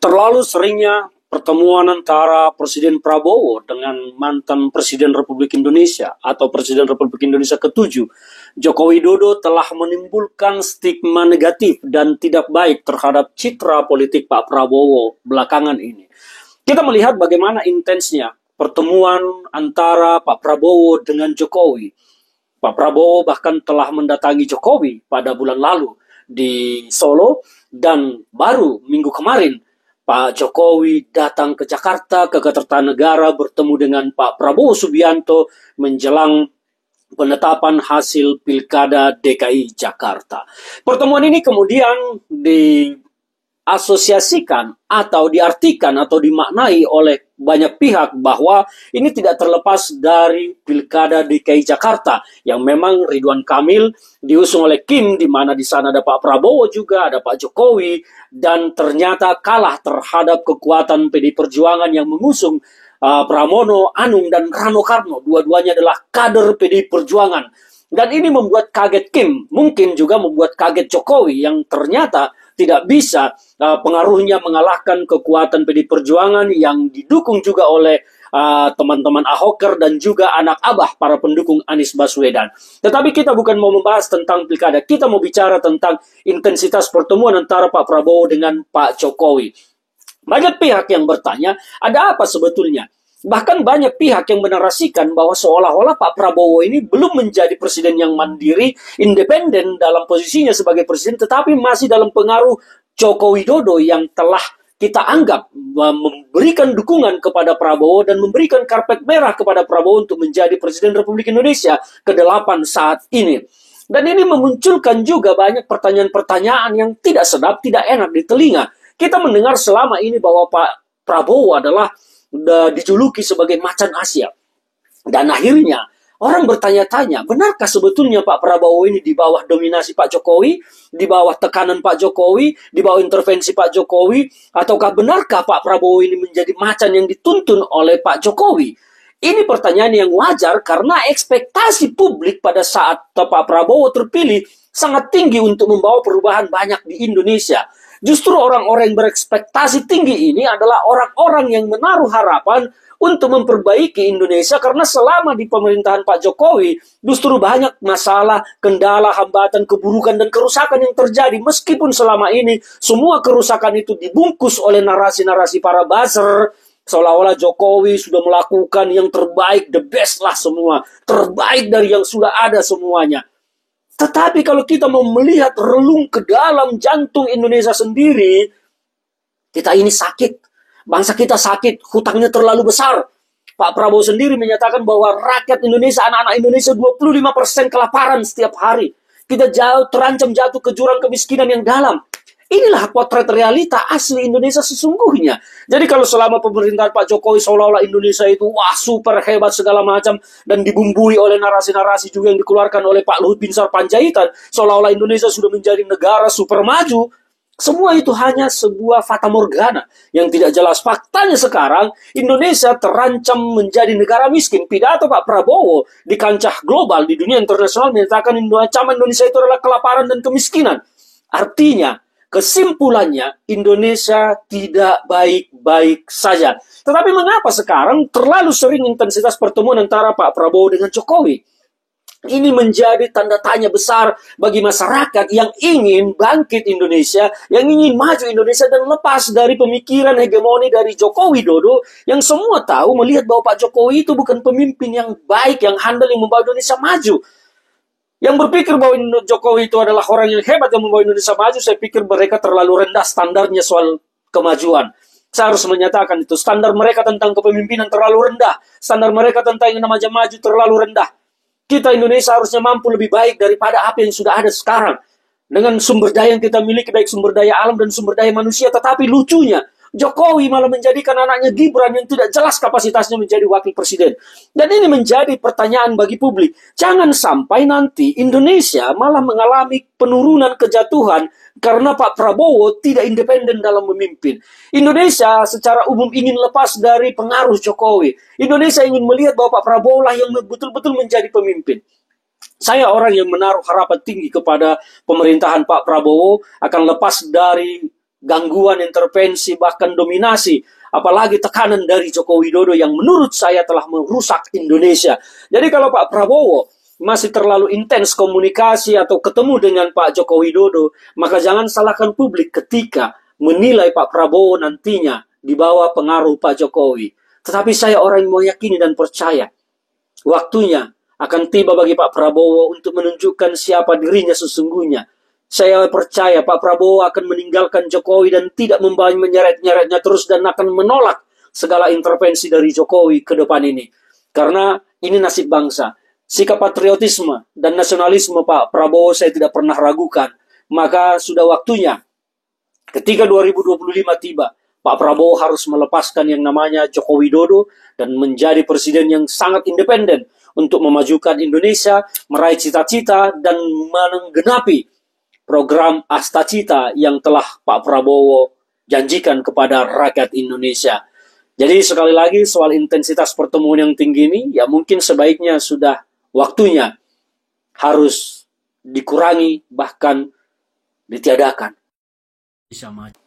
Terlalu seringnya pertemuan antara Presiden Prabowo dengan mantan Presiden Republik Indonesia atau Presiden Republik Indonesia ke-7, Joko Widodo, telah menimbulkan stigma negatif dan tidak baik terhadap citra politik Pak Prabowo belakangan ini. Kita melihat bagaimana intensnya pertemuan antara Pak Prabowo dengan Jokowi. Pak Prabowo bahkan telah mendatangi Jokowi pada bulan lalu di Solo, dan baru minggu kemarin Pak Jokowi datang ke Jakarta, ke Kertanegara, bertemu dengan Pak Prabowo Subianto menjelang penetapan hasil Pilkada DKI Jakarta. Pertemuan ini kemudian diasosiasikan atau diartikan atau dimaknai oleh banyak pihak bahwa ini tidak terlepas dari Pilkada DKI Jakarta yang memang Ridwan Kamil diusung oleh Kim, di mana di sana ada Pak Prabowo juga, ada Pak Jokowi, dan ternyata kalah terhadap kekuatan PD Perjuangan yang mengusung Pramono Anung dan Rano Karno. Dua-duanya adalah kader PD Perjuangan. Dan ini membuat kaget Kim, mungkin juga membuat kaget Jokowi yang ternyata tidak bisa pengaruhnya mengalahkan kekuatan PD Perjuangan yang didukung juga oleh teman-teman Ahoker dan juga anak abah para pendukung Anies Baswedan. Tetapi kita bukan mau membahas tentang pilkada, kita mau bicara tentang intensitas pertemuan antara Pak Prabowo dengan Pak Jokowi. Banyak pihak yang bertanya, ada apa sebetulnya? Bahkan banyak pihak yang menarasikan bahwa seolah-olah Pak Prabowo ini belum menjadi presiden yang mandiri, independen dalam posisinya sebagai presiden, tetapi masih dalam pengaruh Joko Widodo yang telah kita anggap memberikan dukungan kepada Prabowo dan memberikan karpet merah kepada Prabowo untuk menjadi Presiden Republik Indonesia ke-8 saat ini. Dan ini memunculkan juga banyak pertanyaan-pertanyaan yang tidak sedap, tidak enak di telinga. Kita mendengar selama ini bahwa Pak Prabowo adalah dijuluki sebagai macan Asia. Dan akhirnya orang bertanya-tanya, benarkah sebetulnya Pak Prabowo ini di bawah dominasi Pak Jokowi, di bawah tekanan Pak Jokowi, di bawah intervensi Pak Jokowi, ataukah benarkah Pak Prabowo ini menjadi macan yang dituntun oleh Pak Jokowi? Ini pertanyaan yang wajar karena ekspektasi publik pada saat Pak Prabowo terpilih sangat tinggi untuk membawa perubahan banyak di Indonesia. Justru orang-orang yang berekspektasi tinggi ini adalah orang-orang yang menaruh harapan untuk memperbaiki Indonesia, karena selama di pemerintahan Pak Jokowi justru banyak masalah, kendala, hambatan, keburukan, dan kerusakan yang terjadi. Meskipun selama ini semua kerusakan itu dibungkus oleh narasi-narasi para buzzer, seolah-olah Jokowi sudah melakukan yang terbaik, the best lah semua, terbaik dari yang sudah ada semuanya. Tetapi kalau kita mau melihat relung ke dalam jantung Indonesia sendiri, kita ini sakit. Bangsa kita sakit, hutangnya terlalu besar. Pak Prabowo sendiri menyatakan bahwa rakyat Indonesia, anak-anak Indonesia 25% kelaparan setiap hari. Kita terancam jatuh ke jurang kemiskinan yang dalam. Inilah potret realita asli Indonesia sesungguhnya. Jadi kalau selama pemerintahan Pak Jokowi seolah-olah Indonesia itu wah super hebat segala macam, dan dibumbui oleh narasi-narasi juga yang dikeluarkan oleh Pak Luhut Binsar Panjaitan, seolah-olah Indonesia sudah menjadi negara super maju. Semua itu hanya sebuah fata morgana yang tidak jelas. Faktanya sekarang Indonesia terancam menjadi negara miskin. Pidato Pak Prabowo di kancah global, di dunia internasional, menyatakan ancaman Indonesia itu adalah kelaparan dan kemiskinan. Artinya, kesimpulannya, Indonesia tidak baik-baik saja. Tetapi mengapa sekarang terlalu sering intensitas pertemuan antara Pak Prabowo dengan Jokowi? Ini menjadi tanda tanya besar bagi masyarakat yang ingin bangkit Indonesia, yang ingin maju Indonesia dan lepas dari pemikiran hegemoni dari Joko Widodo yang semua tahu melihat bahwa Pak Jokowi itu bukan pemimpin yang baik, yang handal, yang membawa Indonesia maju. Yang berpikir bahwa Jokowi itu adalah orang yang hebat yang membawa Indonesia maju, saya pikir mereka terlalu rendah standarnya soal kemajuan. Saya harus menyatakan itu. Standar mereka tentang kepemimpinan terlalu rendah. Standar mereka tentang yang namanya maju terlalu rendah. Kita Indonesia harusnya mampu lebih baik daripada apa yang sudah ada sekarang. Dengan sumber daya yang kita miliki, baik sumber daya alam dan sumber daya manusia. Tetapi lucunya, Jokowi malah menjadikan anaknya Gibran yang tidak jelas kapasitasnya menjadi wakil presiden. Dan ini menjadi pertanyaan bagi publik. Jangan sampai nanti Indonesia malah mengalami penurunan kejatuhan karena Pak Prabowo tidak independen dalam memimpin. Indonesia secara umum ingin lepas dari pengaruh Jokowi. Indonesia ingin melihat bahwa Pak Prabowo lah yang betul-betul menjadi pemimpin. Saya orang yang menaruh harapan tinggi kepada pemerintahan Pak Prabowo akan lepas dari gangguan, intervensi, bahkan dominasi, apalagi tekanan dari Joko Widodo yang menurut saya telah merusak Indonesia. Jadi kalau Pak Prabowo masih terlalu intens komunikasi atau ketemu dengan Pak Joko Widodo, maka jangan salahkan publik ketika menilai Pak Prabowo nantinya di bawah pengaruh Pak Jokowi. Tetapi saya orang yang meyakini dan percaya waktunya akan tiba bagi Pak Prabowo untuk menunjukkan siapa dirinya sesungguhnya. Saya percaya Pak Prabowo akan meninggalkan Jokowi dan tidak menyeret-nyeretnya terus dan akan menolak segala intervensi dari Jokowi ke depan ini. Karena ini nasib bangsa. Sikap patriotisme dan nasionalisme Pak Prabowo saya tidak pernah ragukan. Maka sudah waktunya ketika 2025 tiba, Pak Prabowo harus melepaskan yang namanya Joko Widodo dan menjadi presiden yang sangat independen untuk memajukan Indonesia, meraih cita-cita dan menggenapi program Astacita yang telah Pak Prabowo janjikan kepada rakyat Indonesia. Jadi sekali lagi soal intensitas pertemuan yang tinggi ini, ya mungkin sebaiknya sudah waktunya harus dikurangi bahkan ditiadakan. Bisa maju.